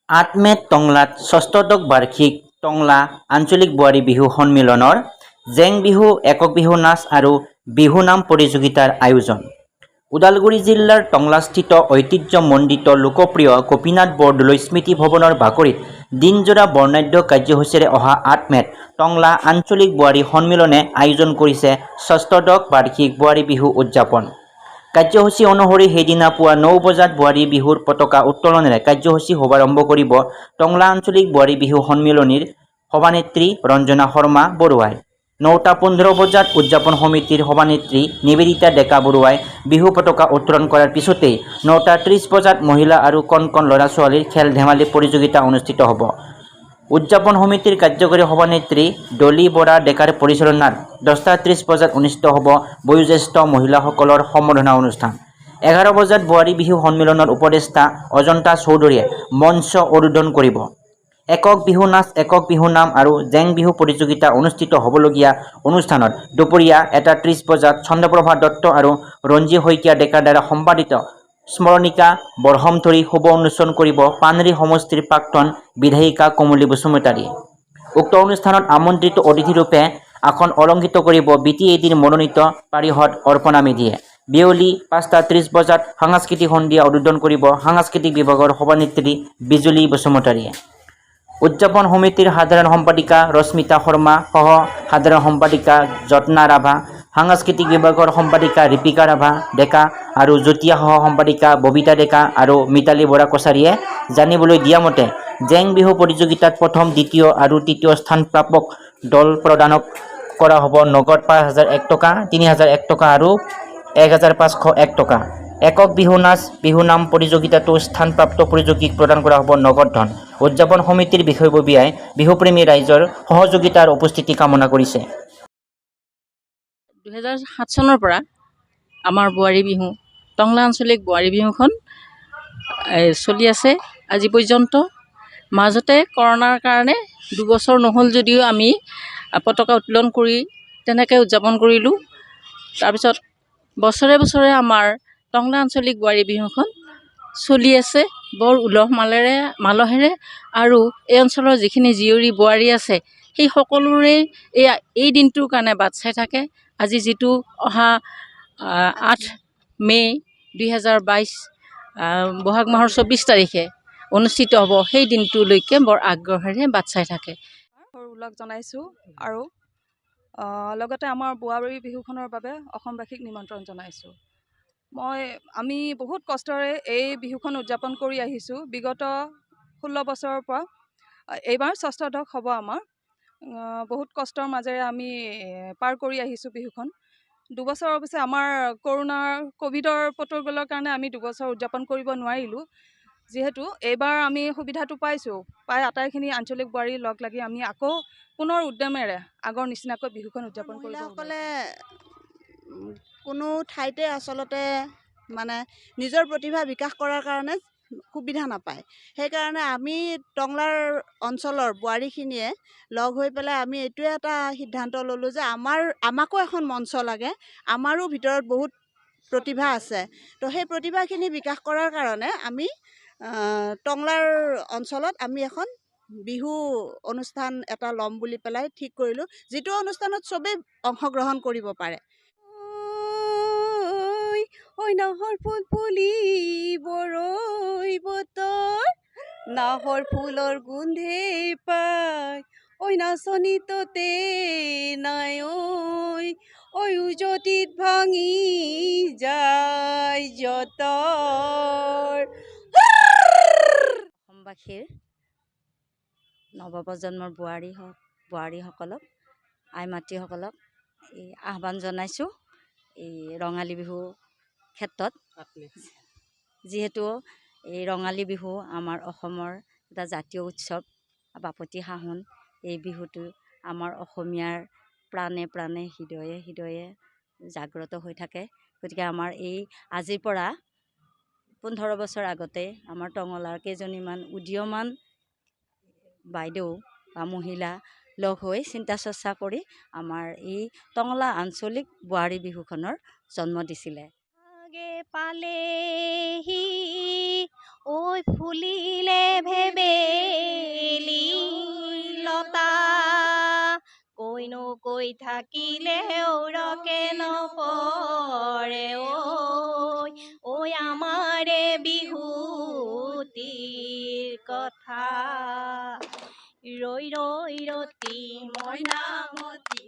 8 মে'ত টংলাত ষষ্ঠদশ বাৰ্ষিক টংলা আঞ্চলিক বোৱাৰী বিহু সন্মিলনৰ জেং বিহু, একক বিহু নাচ আৰু বিহু নাম প্ৰতিযোগিতাৰ আয়োজন। ওদালগুৰি জিলাৰ টংলাস্থিত ঐতিহ্যমণ্ডিত লোকপ্ৰিয় গোপীনাথ বৰদলৈ স্মৃতি ভৱনৰ বাকৰিত দিনজোৰা বৰ্ণাঢ্য কাৰ্যসূচীৰে অহা 8 মে'ত টংলা আঞ্চলিক বোৱাৰী সন্মিলনে আয়োজন কৰিছে ষষ্ঠদশ বাৰ্ষিক বোৱাৰী বিহু উদযাপন। কাৰ্যসূচী অনুসৰি সেইদিনা পুৱা 9 বজাত বোৱাৰী বিহুৰ পতাকা উত্তোলনেৰে কাৰ্যসূচী শুভাৰম্ভ কৰিব টংলা আঞ্চলিক বোৱাৰী বিহু সন্মিলনীৰ সভানেত্ৰী ৰঞ্জনা শৰ্মা বৰুৱাই। 9:15 বজাত উদযাপন সমিতিৰ সভানেত্ৰী নিবেদিতা ডেকা বৰুৱাই বিহু পতাকা উত্তোলন কৰাৰ পিছতেই 9:30 বজাত মহিলা আৰু কণ কণ ল'ৰা-ছোৱালীৰ খেল-ধেমালি প্ৰতিযোগিতা অনুষ্ঠিত হ'ব। উদযাপন সমিতিৰ কাৰ্যকৰী সভানেত্ৰী ডলি বৰা ডেকাৰ পৰিচালনাত 10:30 বজাত অনুষ্ঠিত হ'ব বয়োজ্যেষ্ঠ মহিলাসকলৰ সম্বৰ্ধনা অনুষ্ঠান। 11 বজাত বোৱাৰী বিহু সন্মিলনৰ উপদেষ্টা অজন্তা চৌধুৰীয়ে মঞ্চ উদ্বোধন কৰিব। একক বিহু নাচ, একক বিহু নাম আৰু জেং বিহু প্ৰতিযোগিতা অনুষ্ঠিত হ'বলগীয়া অনুষ্ঠানত দুপৰীয়া 1:30 বজাত চন্দ্ৰপ্ৰভা দত্ত আৰু ৰঞ্জী শইকীয়া ডেকাৰ দ্বাৰা সম্পাদিত স্মৰণিকা বৰহমথলী শুভ উন্মোচন কৰিব পানৰি সমষ্টিৰ প্ৰাক্তন বিধায়িকা কমলী বসুমতাৰীয়ে। উক্ত অনুষ্ঠানত আমন্ত্ৰিত অতিথিৰূপে আসন অলংকৃত কৰিব BTADৰ মনোনীত পাৰিষদ অৰ্পণা মেধিয়ে। বিয়লি 5:30 বজাত সাংস্কৃতিক সন্ধিয়া উদ্বোধন কৰিব সাংস্কৃতিক বিভাগৰ সভানেত্ৰী বিজুলী বসুমতাৰীয়ে। উদযাপন সমিতিৰ সাধাৰণ সম্পাদিকা ৰশ্মিতা শৰ্মা, সহ সাধাৰণ সম্পাদিকা যত্না ৰাভা, সাংস্কৃতিক বিভাগৰ সম্পাদিকা ৰিপিকা ৰাভা ডেকা আৰু যুটীয়া সহ সম্পাদিকা ববিতা ডেকা আৰু মিতালী বৰা কছাৰীয়ে জানিবলৈ দিয়া মতে, জেং বিহু প্ৰতিযোগিতাত প্ৰথম, দ্বিতীয় আৰু তৃতীয় স্থানপ্ৰাপক দল প্ৰদানক কৰা হ'ব নগদ 5,001 টকা, 3,001 টকা আৰু 1,501 টকা। একক বিহু নাচ, বিহু নাম প্ৰতিযোগিতাতো স্থানপ্ৰাপ্ত প্ৰতিযোগীক প্ৰদান কৰা হ'ব নগদ ধন। উদযাপন সমিতিৰ বিষয়ববীয়াই বিহুপ্ৰেমী ৰাইজৰ সহযোগিতা আৰু উপস্থিতি কামনা কৰিছে। 2007 চনৰ পৰা আমাৰ বোৱাৰী বিহু, টংলা আঞ্চলিক বোৱাৰী বিহুখন চলি আছে আজি পৰ্যন্ত। মাজতে কৰোণাৰ কাৰণে 2 বছৰ নহ'ল যদিও আমি পতাকা উত্তোলন কৰি তেনেকৈ উদযাপন কৰিলোঁ। তাৰপিছত বছৰে বছৰে আমাৰ টংলা আঞ্চলিক বোৱাৰী বিহুখন চলি আছে বৰ উলহ মালহেৰে আৰু এই অঞ্চলৰ যিখিনি জীয়ৰী বোৱাৰী আছে সেই সকলোৰে এই দিনটোৰ কাৰণে বাট চাই থাকে। আজি যিটো অহা 8 মে' 2022 বহাগ মাহৰ 24 তাৰিখে অনুষ্ঠিত হ'ব, সেই দিনটোলৈকে বৰ আগ্ৰহেৰে বাট চাই থাকে। সৰু ওলগ জনাইছোঁ আৰু লগতে আমাৰ বোৱাৰী বিহুখনৰ বাবে অসমবাসীক নিমন্ত্ৰণ জনাইছোঁ। আমি বহুত কষ্টৰে এই বিহুখন উদযাপন কৰি আহিছোঁ বিগত 16 বছৰৰ পৰা। এইবাৰ ষষ্ঠদশ হ'ব আমাৰ। বহুত কষ্টৰ মাজেৰে আমি পাৰ কৰি আহিছোঁ বিহুখন। 2 বছৰ অৱশ্যে আমাৰ ক'ভিডৰ প্ৰট'কলৰ কাৰণে আমি 2 বছৰ উদযাপন কৰিব নোৱাৰিলোঁ। যিহেতু এইবাৰ আমি সুবিধাটো পাইছোঁ, প্ৰায় আটাইখিনি আঞ্চলিক বোৱাৰী লগ লাগি আমি আকৌ পুনৰ উদ্যমেৰে আগৰ নিচিনাকৈ বিহুখন উদযাপন কৰিব। মহিলাসকলে কোনো ঠাইতে আচলতে মানে নিজৰ প্ৰতিভা বিকাশ কৰাৰ কাৰণে সুবিধা নাপায়। সেইকাৰণে আমি টংলাৰ অঞ্চলৰ বোৱাৰীখিনিয়ে লগ হৈ পেলাই আমি এইটোৱে এটা সিদ্ধান্ত ল'লোঁ যে আমাকো এখন মঞ্চ লাগে, আমাৰো ভিতৰত বহুত প্ৰতিভা আছে। তো সেই প্ৰতিভাখিনি বিকাশ কৰাৰ কাৰণে আমি টংলাৰ অঞ্চলত আমি এখন বিহু অনুষ্ঠান এটা ল'ম বুলি পেলাই ঠিক কৰিলোঁ, যিটো অনুষ্ঠানত চবেই অংশগ্ৰহণ কৰিব পাৰে। ঐ নাহৰ ফুল ফুলিবৰ ঐ বতৰ, নাহৰ ফুলৰ গোন্ধে পায় ঐ নাচনি ততে নাই ঐ উজতিত ভাঙি যায় যতৰ। অসমবাসীৰ নৱপ্ৰজন্মৰ বোৱাৰীসকলক, আই মাতৃসকলক আহ্বান জনাইছোঁ এই ৰঙালী বিহু ক্ষেত্ৰত। যিহেতু এই ৰঙালী বিহু আমাৰ অসমৰ এটা জাতীয় উৎসৱ, বাপতিসাহোন এই বিহুটো আমাৰ অসমীয়াৰ প্ৰাণে প্ৰাণে হৃদয়ে হৃদয়ে জাগ্ৰত হৈ থাকে। গতিকে আমাৰ এই আজিৰ পৰা 15 বছৰ আগতে আমাৰ টংলাৰ কেইজনীমান উদীয়মান বাইদেউ বা মহিলা লগ হৈ চিন্তা চৰ্চা কৰি আমাৰ এই টংলা আঞ্চলিক বোৱাৰী বিহুখনৰ জন্ম দিছিলে। পালেহি ঐ ফুলিলে ভেবে কৈ থাকিলেও ৰকে নপৰে ঐ আমাৰে বিহুটিৰ কথা ৰৈ ৰৈ ৰতি মইনামতি